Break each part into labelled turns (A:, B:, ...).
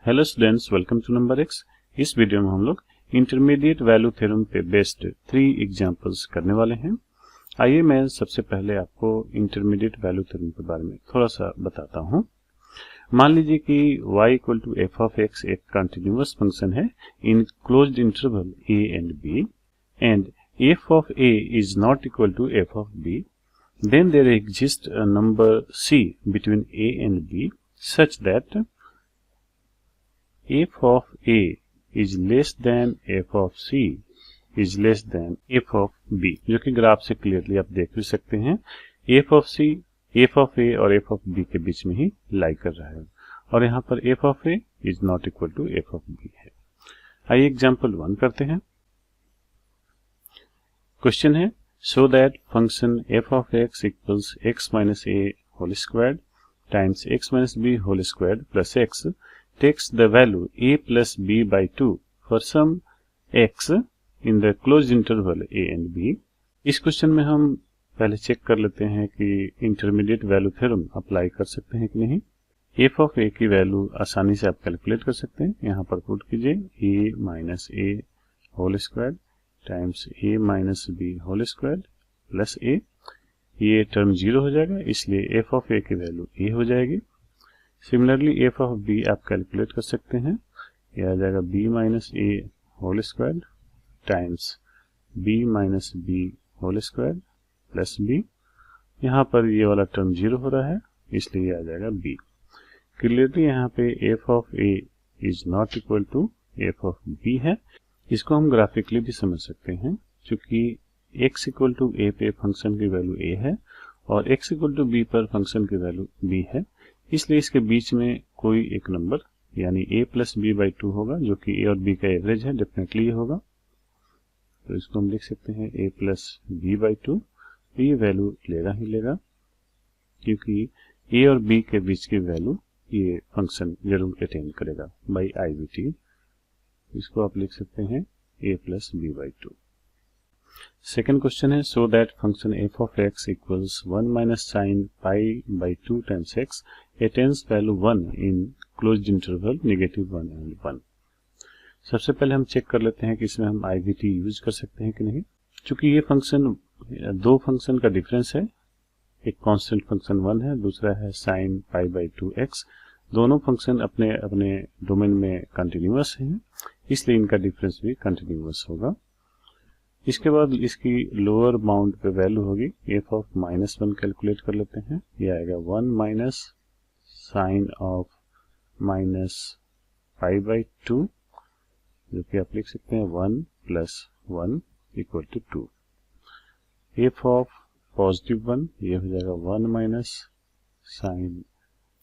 A: Hello students, welcome to number X. इस video में हम लोग इंटरमीडिएट वैल्यू थ्योरम पे बेस्ड 3 एग्जांपल्स करने वाले हैं। आइए मैं सबसे पहले आपको इंटरमीडिएट वैल्यू थ्योरम के बारे में थोड़ा सा बताता हूं। मान लीजिए कि y equal to F of X एक कंटिन्यूअस फंक्शन है in closed interval a and b, and f of a is not equal to f of b, then there exists a number c between a and b such that f of a is less than f of c is less than f of b, जो कि graph से clearly आप देख भी सकते हैं। f of c, f of a और f of b के बीच में ही लाई कर रहा है, और यहाँ पर f of a is not equal to f of b है। आइए एग्जाम्पल 1 करते हैं। क्वेश्चन है, so that function f of x equals x minus a whole squared times x minus b whole squared plus x takes the value a plus b by 2 for some x in the closed interval a and b। इस question में हम पहले check कर लेते हैं कि intermediate value theorem apply कर सकते हैं कि नहीं। f ऑफ a की वैल्यू आसानी से आप कैलकुलेट कर सकते हैं। यहाँ पर पुट कीजिए a minus a whole square times a minus b whole square plus a। ये टर्म 0 हो जाएगा, इसलिए f ऑफ a की वैल्यू a हो जाएगी। सिमिलरली f ऑफ b आप कैलकुलेट कर सकते हैं। यह आ जाएगा b minus a whole square times b minus b whole square plus b। यहाँ पर ये वाला टर्म 0 हो रहा है, इसलिए आ जाएगा b। क्लियरली यहाँ पे f of a is not equal to f of b है। इसको हम ग्राफिकली भी समझ सकते हैं, क्योंकि x इक्वल टू a पे फंक्शन की वैल्यू a है और x इक्वल टू b पर फंक्शन की वैल्यू b है, इसलिए इसके बीच में कोई एक नंबर यानी a प्लस बी बाई 2 होगा, जो कि a और b का एवरेज है। डेफिनेटली ये होगा, तो इसको हम लिख सकते हैं a प्लस बी बाई 2। ये वैल्यू लेगा ही लेगा, क्योंकि a और b के बीच की वैल्यू ये फंक्शन जरूर अटेन करेगा बाई IVT। इसको आप लिख सकते हैं a plus B by 2। Second question है, so that function f of x equals 1 minus sine pi by 2 times x attains value 1 in closed interval -1 and 1। सबसे पहले हम चेक कर लेते हैं कि इसमें हम IVT यूज कर सकते हैं कि नहीं। चूंकि ये फंक्शन दो फंक्शन का डिफरेंस है, एक कांस्टेंट फंक्शन 1 है, दूसरा है साइन पाई बाई 2x। दोनों फंक्शन अपने अपने डोमेन में कंटिन्यूअस हैं, इसलिए इनका डिफरेंस भी कंटिन्यूअस होगा। इसके बाद इसकी लोअर बाउंड पे वैल्यू होगी f ऑफ -1 कैलकुलेट कर लेते हैं। ये आएगा 1 minus sine of minus pi by 2, जो कि आप लिख सकते हैं 1 plus 1 equal to 2। f of positive 1, ये हो जाएगा 1 minus sine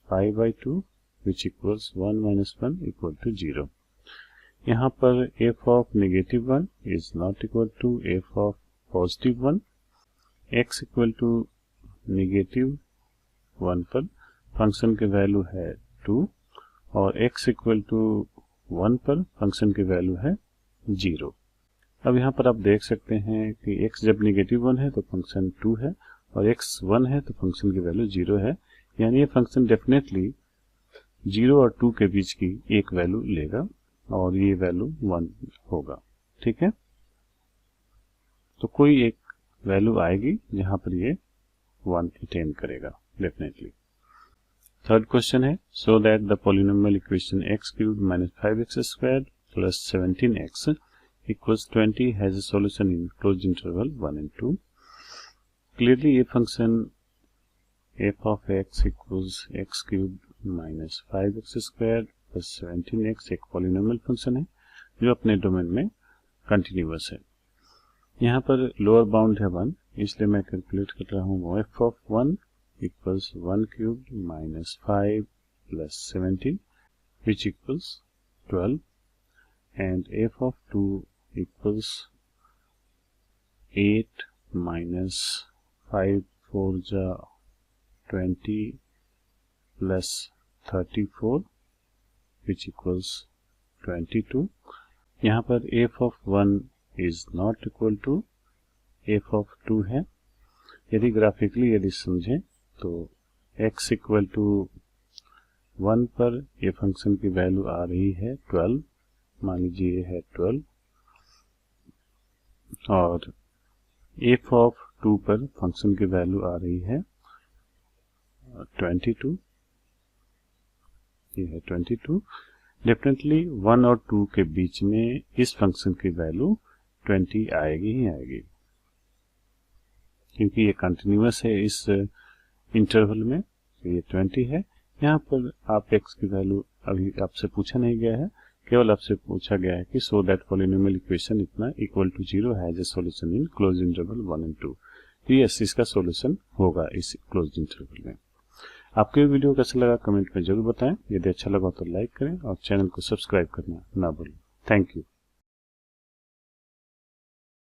A: pi by 2 which equals 1 minus 1 equal to 0। यहाँ पर f of negative 1 is not equal to f of positive 1। x equal to negative 1 पर फंक्शन की वैल्यू है 2 और x equal to 1 पर फंक्शन की वैल्यू है 0। अब यहाँ पर आप देख सकते हैं कि x जब नेगेटिव 1 है तो फंक्शन 2 है और x 1 है तो फंक्शन की वैल्यू 0 है, यानी ये फंक्शन डेफिनेटली 0 और 2 के बीच की एक वैल्यू लेगा और ये वैल्यू 1 होगा। ठीक है, तो कोई एक वैल्यू आएगी जहां पर ये 1 अटेन करेगा डेफिनेटली। थर्ड क्वेश्चन है, so that the polynomial equation x cube minus 5x square plus 17x equals 20 has a solution in closed interval 1 and 2। Clearly ये function f of x equals x cube minus 5x square plus 17x एक polynomial function है जो अपने domain में continuous है। यहाँ पर lower bound है 1, इसलिए मैं कैलकुलेट कर रहा हूँ f of 1 equals 1 cube minus 5 plus 17 which equals 12 and f of 2 equals 8 minus 5 4 जा 20 प्लस 34 which equals 22। यहाँ पर f of 1 is not equal to f of 2 है। यदि ग्राफिकली यदि समझें तो x इक्वल टू 1 पर ये फंक्शन की वैल्यू आ रही है 12, मान लीजिए ये है 12, और f ऑफ 2 पर फंक्शन की वैल्यू आ रही है 22, ये है 22। डेफिनेटली 1 और 2 के बीच में इस फंक्शन की वैल्यू 20 आएगी ही आएगी, क्योंकि ये कंटिन्यूअस है इस इंटरवल में, तो ये 20 है। यहाँ पर आप x की वैल्यू अभी आपसे पूछा नहीं गया है, केवल आपसे पूछा गया है कि सो दैट पॉलिनोमियल इक्वेशन इतना equal to 0 has a solution in close interval 1 and 2। तो यस, इसका सॉल्यूशन होगा इस क्लोज इंटरवल में। आपको ये वीडियो कैसा लगा कमेंट में जरूर बताएं। यदि अच्छा लगा तो लाइक करें और चैनल को सब्सक्राइब करना ना भूलें। Thank you.